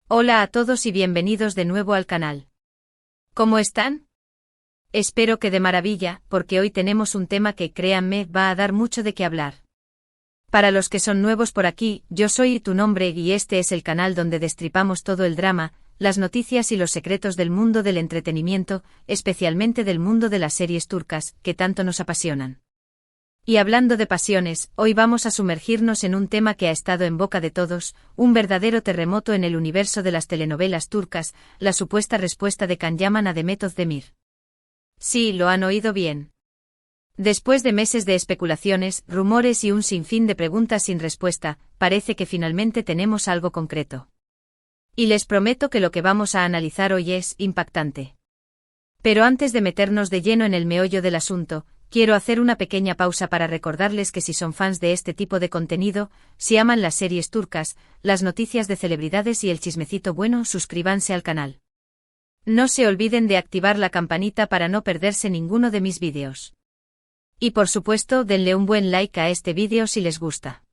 Hola a todos y bienvenidos de nuevo al canal. ¿Cómo están? Espero que de maravilla, porque hoy tenemos un tema que, créanme, va a dar mucho de qué hablar. Para los que son nuevos por aquí, yo soy Tu Nombre y este es el canal donde destripamos todo el drama, las noticias y los secretos del mundo del entretenimiento, especialmente del mundo de las series turcas, que tanto nos apasionan. Y hablando de pasiones, hoy vamos a sumergirnos en un tema que ha estado en boca de todos, un verdadero terremoto en el universo de las telenovelas turcas, la supuesta respuesta de Can Yaman a Demet Özdemir. Sí, lo han oído bien. Después de meses de especulaciones, rumores y un sinfín de preguntas sin respuesta, parece que finalmente tenemos algo concreto. Y les prometo que lo que vamos a analizar hoy es impactante. Pero antes de meternos de lleno en el meollo del asunto, quiero hacer una pequeña pausa para recordarles que si son fans de este tipo de contenido, si aman las series turcas, las noticias de celebridades y el chismecito bueno, suscríbanse al canal. No se olviden de activar la campanita para no perderse ninguno de mis vídeos. Y por supuesto, denle un buen like a este vídeo si les gusta.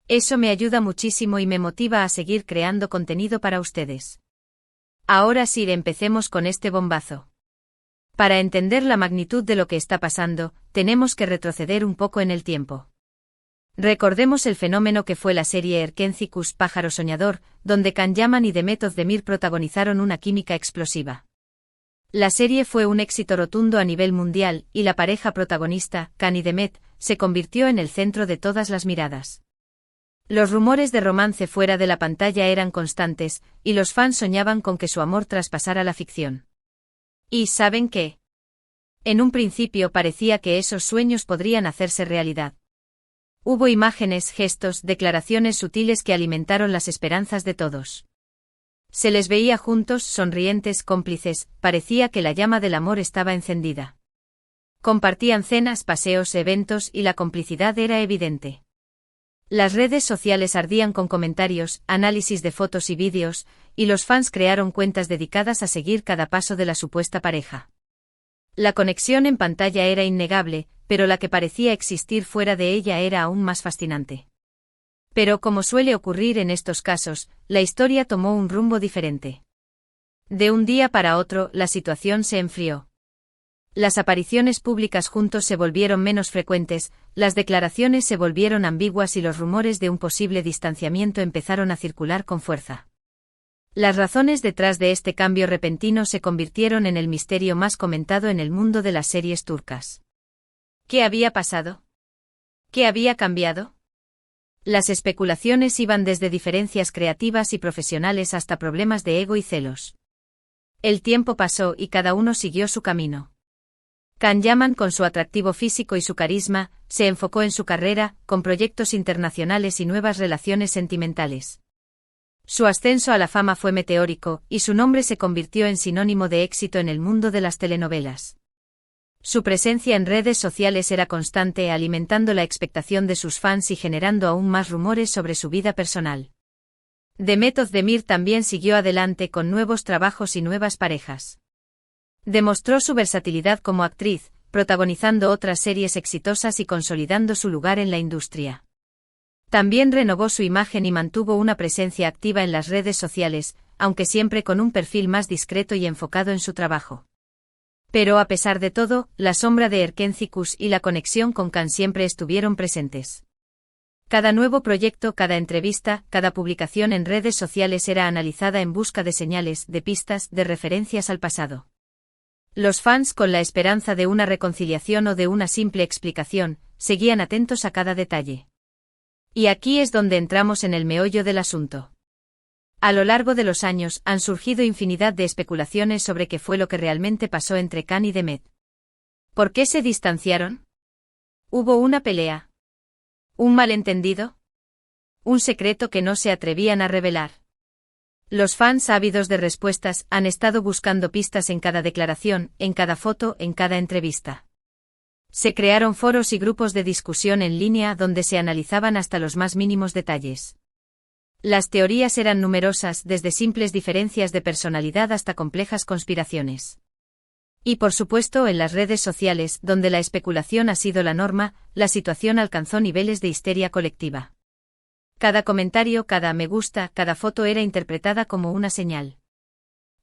Eso me ayuda muchísimo y me motiva a seguir creando contenido para ustedes. Ahora sí, empecemos con este bombazo. Para entender la magnitud de lo que está pasando, tenemos que retroceder un poco en el tiempo. Recordemos el fenómeno que fue la serie Erkenci Pájaro Soñador, donde Can Yaman y Demet Özdemir protagonizaron una química explosiva. La serie fue un éxito rotundo a nivel mundial, y la pareja protagonista, Can y Demet, se convirtió en el centro de todas las miradas. Los rumores de romance fuera de la pantalla eran constantes, y los fans soñaban con que su amor traspasara la ficción. ¿Y saben qué? En un principio parecía que esos sueños podrían hacerse realidad. Hubo imágenes, gestos, declaraciones sutiles que alimentaron las esperanzas de todos. Se les veía juntos, sonrientes, cómplices, parecía que la llama del amor estaba encendida. Compartían cenas, paseos, eventos y la complicidad era evidente. Las redes sociales ardían con comentarios, análisis de fotos y vídeos, y los fans crearon cuentas dedicadas a seguir cada paso de la supuesta pareja. La conexión en pantalla era innegable, pero la que parecía existir fuera de ella era aún más fascinante. Pero como suele ocurrir en estos casos, la historia tomó un rumbo diferente. De un día para otro, la situación se enfrió. Las apariciones públicas juntos se volvieron menos frecuentes, las declaraciones se volvieron ambiguas y los rumores de un posible distanciamiento empezaron a circular con fuerza. Las razones detrás de este cambio repentino se convirtieron en el misterio más comentado en el mundo de las series turcas. ¿Qué había pasado? ¿Qué había cambiado? Las especulaciones iban desde diferencias creativas y profesionales hasta problemas de ego y celos. El tiempo pasó y cada uno siguió su camino. Can Yaman, con su atractivo físico y su carisma, se enfocó en su carrera, con proyectos internacionales y nuevas relaciones sentimentales. Su ascenso a la fama fue meteórico, y su nombre se convirtió en sinónimo de éxito en el mundo de las telenovelas. Su presencia en redes sociales era constante, alimentando la expectación de sus fans y generando aún más rumores sobre su vida personal. Demet Özdemir también siguió adelante con nuevos trabajos y nuevas parejas. Demostró su versatilidad como actriz, protagonizando otras series exitosas y consolidando su lugar en la industria. También renovó su imagen y mantuvo una presencia activa en las redes sociales, aunque siempre con un perfil más discreto y enfocado en su trabajo. Pero a pesar de todo, la sombra de Erkenci y la conexión con Can siempre estuvieron presentes. Cada nuevo proyecto, cada entrevista, cada publicación en redes sociales era analizada en busca de señales, de pistas, de referencias al pasado. Los fans, con la esperanza de una reconciliación o de una simple explicación, seguían atentos a cada detalle. Y aquí es donde entramos en el meollo del asunto. A lo largo de los años, han surgido infinidad de especulaciones sobre qué fue lo que realmente pasó entre Can y Demet. ¿Por qué se distanciaron? ¿Hubo una pelea? ¿Un malentendido? ¿Un secreto que no se atrevían a revelar? Los fans, ávidos de respuestas, han estado buscando pistas en cada declaración, en cada foto, en cada entrevista. Se crearon foros y grupos de discusión en línea donde se analizaban hasta los más mínimos detalles. Las teorías eran numerosas, desde simples diferencias de personalidad hasta complejas conspiraciones. Y por supuesto, en las redes sociales, donde la especulación ha sido la norma, la situación alcanzó niveles de histeria colectiva. Cada comentario, cada me gusta, cada foto era interpretada como una señal.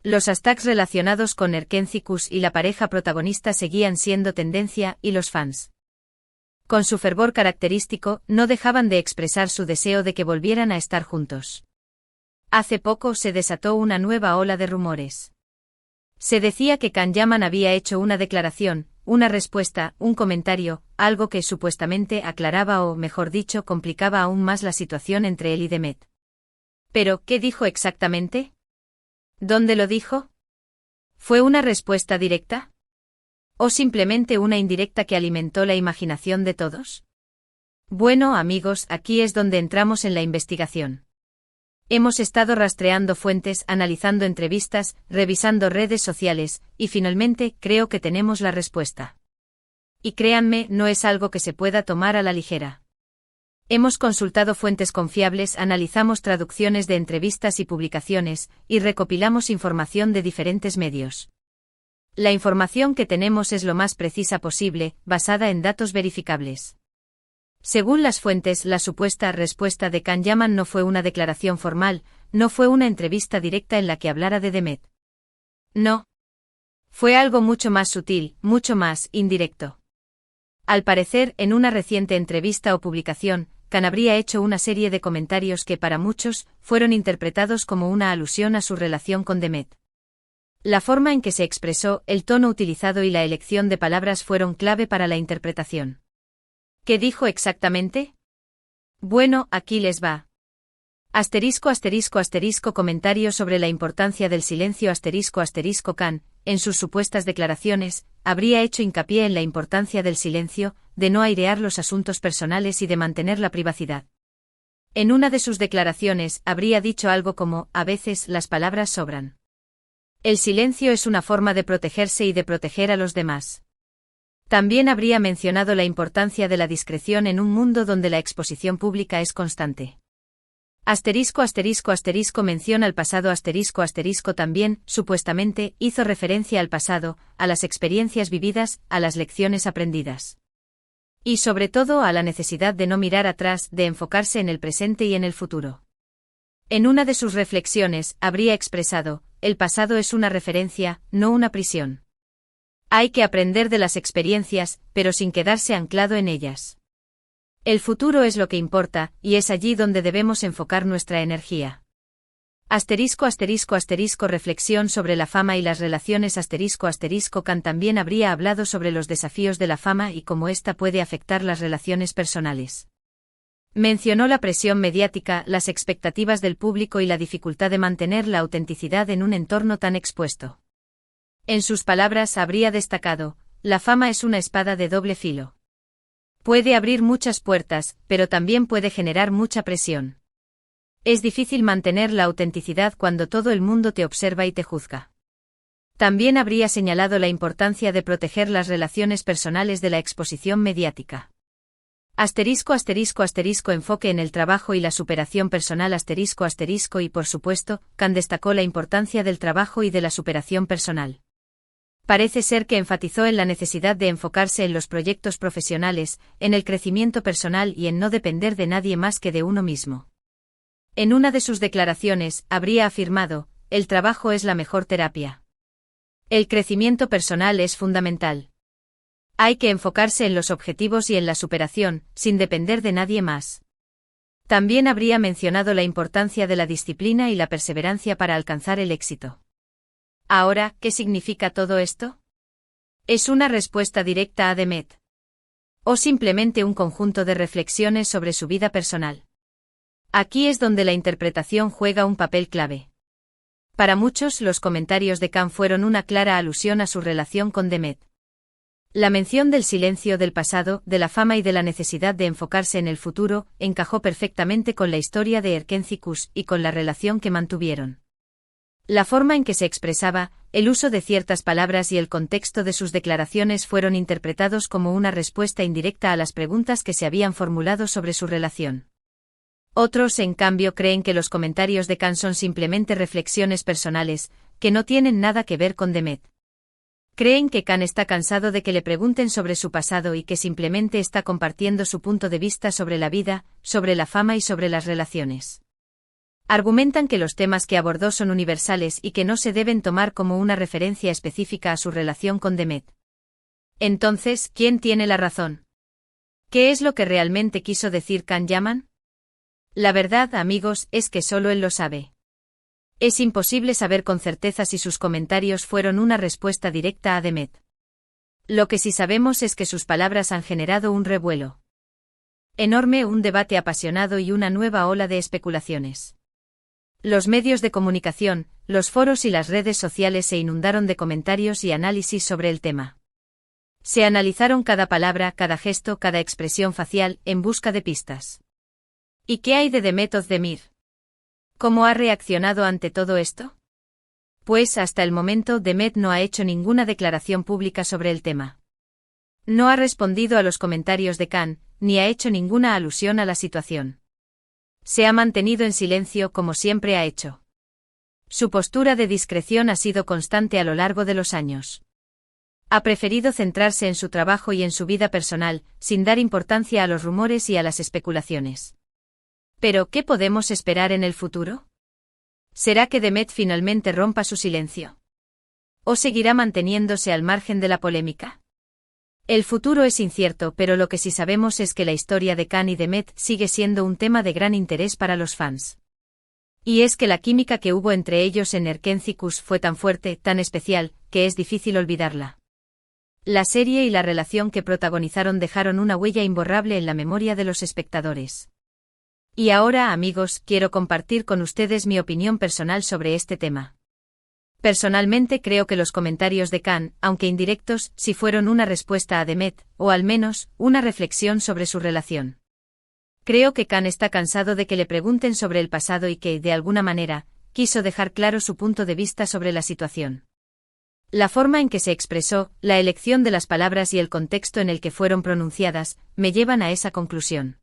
Los hashtags relacionados con Erkenci-Kuş y la pareja protagonista seguían siendo tendencia, y los fans, con su fervor característico, no dejaban de expresar su deseo de que volvieran a estar juntos. Hace poco se desató una nueva ola de rumores. Se decía que Can Yaman había hecho una declaración, una respuesta, un comentario, algo que supuestamente aclaraba o, mejor dicho, complicaba aún más la situación entre él y Demet. ¿Pero qué dijo exactamente? ¿Dónde lo dijo? ¿Fue una respuesta directa? ¿O simplemente una indirecta que alimentó la imaginación de todos? Bueno, amigos, aquí es donde entramos en la investigación. Hemos estado rastreando fuentes, analizando entrevistas, revisando redes sociales, y finalmente creo que tenemos la respuesta. Y créanme, no es algo que se pueda tomar a la ligera. Hemos consultado fuentes confiables, analizamos traducciones de entrevistas y publicaciones, y recopilamos información de diferentes medios. La información que tenemos es lo más precisa posible, basada en datos verificables. Según las fuentes, la supuesta respuesta de Can Yaman no fue una declaración formal, no fue una entrevista directa en la que hablara de Demet. No. Fue algo mucho más sutil, mucho más indirecto. Al parecer, en una reciente entrevista o publicación, Can habría hecho una serie de comentarios que para muchos fueron interpretados como una alusión a su relación con Demet. La forma en que se expresó, el tono utilizado y la elección de palabras fueron clave para la interpretación. ¿Qué dijo exactamente? Bueno, aquí les va. ***** comentario sobre la importancia del silencio *** Can, en sus supuestas declaraciones, habría hecho hincapié en la importancia del silencio, de no airear los asuntos personales y de mantener la privacidad. En una de sus declaraciones, habría dicho algo como, a veces las palabras sobran. El silencio es una forma de protegerse y de proteger a los demás. También habría mencionado la importancia de la discreción en un mundo donde la exposición pública es constante. Mención al pasado también, supuestamente, hizo referencia al pasado, a las experiencias vividas, a las lecciones aprendidas. Y sobre todo a la necesidad de no mirar atrás, de enfocarse en el presente y en el futuro. En una de sus reflexiones, habría expresado, el pasado es una referencia, no una prisión. Hay que aprender de las experiencias, pero sin quedarse anclado en ellas. El futuro es lo que importa, y es allí donde debemos enfocar nuestra energía. Reflexión sobre la fama y las relaciones Can también habría hablado sobre los desafíos de la fama y cómo ésta puede afectar las relaciones personales. Mencionó la presión mediática, las expectativas del público y la dificultad de mantener la autenticidad en un entorno tan expuesto. En sus palabras habría destacado, la fama es una espada de doble filo. Puede abrir muchas puertas, pero también puede generar mucha presión. Es difícil mantener la autenticidad cuando todo el mundo te observa y te juzga. También habría señalado la importancia de proteger las relaciones personales de la exposición mediática. Enfoque en el trabajo y la superación personal y por supuesto, Can destacó la importancia del trabajo y de la superación personal. Parece ser que enfatizó en la necesidad de enfocarse en los proyectos profesionales, en el crecimiento personal y en no depender de nadie más que de uno mismo. En una de sus declaraciones, habría afirmado, el trabajo es la mejor terapia. El crecimiento personal es fundamental. Hay que enfocarse en los objetivos y en la superación, sin depender de nadie más. También habría mencionado la importancia de la disciplina y la perseverancia para alcanzar el éxito. Ahora, ¿qué significa todo esto? ¿Es una respuesta directa a Demet? ¿O simplemente un conjunto de reflexiones sobre su vida personal? Aquí es donde la interpretación juega un papel clave. Para muchos, los comentarios de Can fueron una clara alusión a su relación con Demet. La mención del silencio del pasado, de la fama y de la necesidad de enfocarse en el futuro, encajó perfectamente con la historia de Erkenci-Kuş y con la relación que mantuvieron. La forma en que se expresaba, el uso de ciertas palabras y el contexto de sus declaraciones fueron interpretados como una respuesta indirecta a las preguntas que se habían formulado sobre su relación. Otros, en cambio, creen que los comentarios de Can son simplemente reflexiones personales, que no tienen nada que ver con Demet. Creen que Khan está cansado de que le pregunten sobre su pasado y que simplemente está compartiendo su punto de vista sobre la vida, sobre la fama y sobre las relaciones. Argumentan que los temas que abordó son universales y que no se deben tomar como una referencia específica a su relación con Demet. Entonces, ¿quién tiene la razón? ¿Qué es lo que realmente quiso decir Khan Yaman? La verdad, amigos, es que solo él lo sabe. Es imposible saber con certeza si sus comentarios fueron una respuesta directa a Demet. Lo que sí sabemos es que sus palabras han generado un revuelo enorme, un debate apasionado y una nueva ola de especulaciones. Los medios de comunicación, los foros y las redes sociales se inundaron de comentarios y análisis sobre el tema. Se analizaron cada palabra, cada gesto, cada expresión facial, en busca de pistas. ¿Y qué hay de Demet Özdemir? ¿Cómo ha reaccionado ante todo esto? Pues hasta el momento Demet no ha hecho ninguna declaración pública sobre el tema. No ha respondido a los comentarios de Khan, ni ha hecho ninguna alusión a la situación. Se ha mantenido en silencio como siempre ha hecho. Su postura de discreción ha sido constante a lo largo de los años. Ha preferido centrarse en su trabajo y en su vida personal, sin dar importancia a los rumores y a las especulaciones. Pero, ¿qué podemos esperar en el futuro? ¿Será que Demet finalmente rompa su silencio? ¿O seguirá manteniéndose al margen de la polémica? El futuro es incierto, pero lo que sí sabemos es que la historia de Khan y Demet sigue siendo un tema de gran interés para los fans. Y es que la química que hubo entre ellos en Erkenci fue tan fuerte, tan especial, que es difícil olvidarla. La serie y la relación que protagonizaron dejaron una huella imborrable en la memoria de los espectadores. Y ahora, amigos, quiero compartir con ustedes mi opinión personal sobre este tema. Personalmente creo que los comentarios de Khan, aunque indirectos, sí fueron una respuesta a Demet, o al menos, una reflexión sobre su relación. Creo que Khan está cansado de que le pregunten sobre el pasado y que, de alguna manera, quiso dejar claro su punto de vista sobre la situación. La forma en que se expresó, la elección de las palabras y el contexto en el que fueron pronunciadas, me llevan a esa conclusión.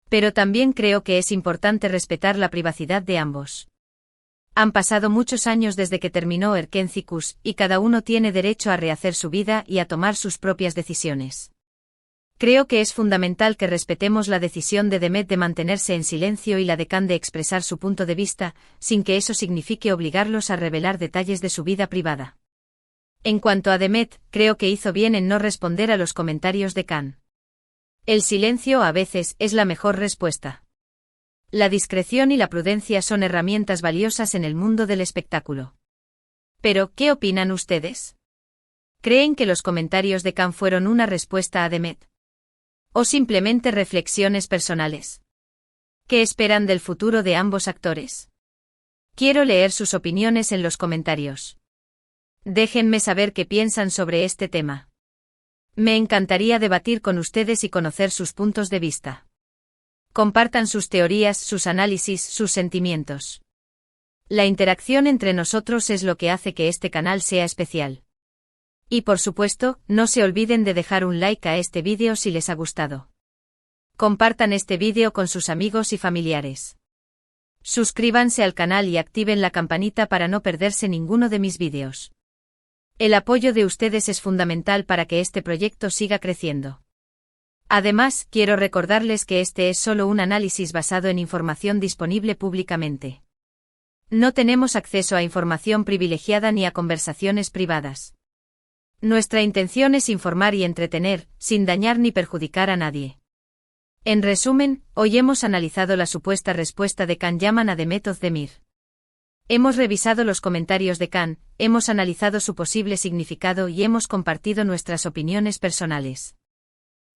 Pero también creo que es importante respetar la privacidad de ambos. Han pasado muchos años desde que terminó Erkenci y cada uno tiene derecho a rehacer su vida y a tomar sus propias decisiones. Creo que es fundamental que respetemos la decisión de Demet de mantenerse en silencio y la de Khan de expresar su punto de vista, sin que eso signifique obligarlos a revelar detalles de su vida privada. En cuanto a Demet, creo que hizo bien en no responder a los comentarios de Khan. El silencio a veces es la mejor respuesta. La discreción y la prudencia son herramientas valiosas en el mundo del espectáculo. Pero, ¿qué opinan ustedes? ¿Creen que los comentarios de Khan fueron una respuesta a Demet? ¿O simplemente reflexiones personales? ¿Qué esperan del futuro de ambos actores? Quiero leer sus opiniones en los comentarios. Déjenme saber qué piensan sobre este tema. Me encantaría debatir con ustedes y conocer sus puntos de vista. Compartan sus teorías, sus análisis, sus sentimientos. La interacción entre nosotros es lo que hace que este canal sea especial. Y por supuesto, no se olviden de dejar un like a este vídeo si les ha gustado. Compartan este vídeo con sus amigos y familiares. Suscríbanse al canal y activen la campanita para no perderse ninguno de mis vídeos. El apoyo de ustedes es fundamental para que este proyecto siga creciendo. Además, quiero recordarles que este es solo un análisis basado en información disponible públicamente. No tenemos acceso a información privilegiada ni a conversaciones privadas. Nuestra intención es informar y entretener, sin dañar ni perjudicar a nadie. En resumen, hoy hemos analizado la supuesta respuesta de Khan Yaman a Demet Özdemir. Hemos revisado los comentarios de Khan, hemos analizado su posible significado y hemos compartido nuestras opiniones personales.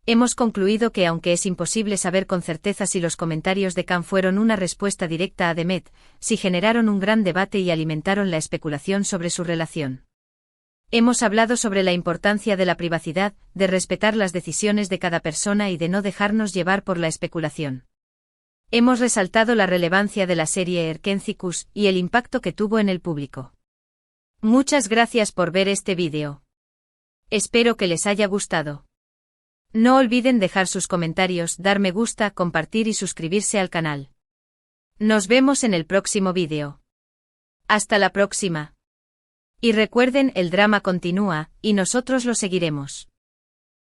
Hemos concluido que aunque es imposible saber con certeza si los comentarios de Khan fueron una respuesta directa a Demet, sí generaron un gran debate y alimentaron la especulación sobre su relación. Hemos hablado sobre la importancia de la privacidad, de respetar las decisiones de cada persona y de no dejarnos llevar por la especulación. Hemos resaltado la relevancia de la serie Erkenci y el impacto que tuvo en el público. Muchas gracias por ver este vídeo. Espero que les haya gustado. No olviden dejar sus comentarios, dar me gusta, compartir y suscribirse al canal. Nos vemos en el próximo vídeo. Hasta la próxima. Y recuerden, el drama continúa, y nosotros lo seguiremos.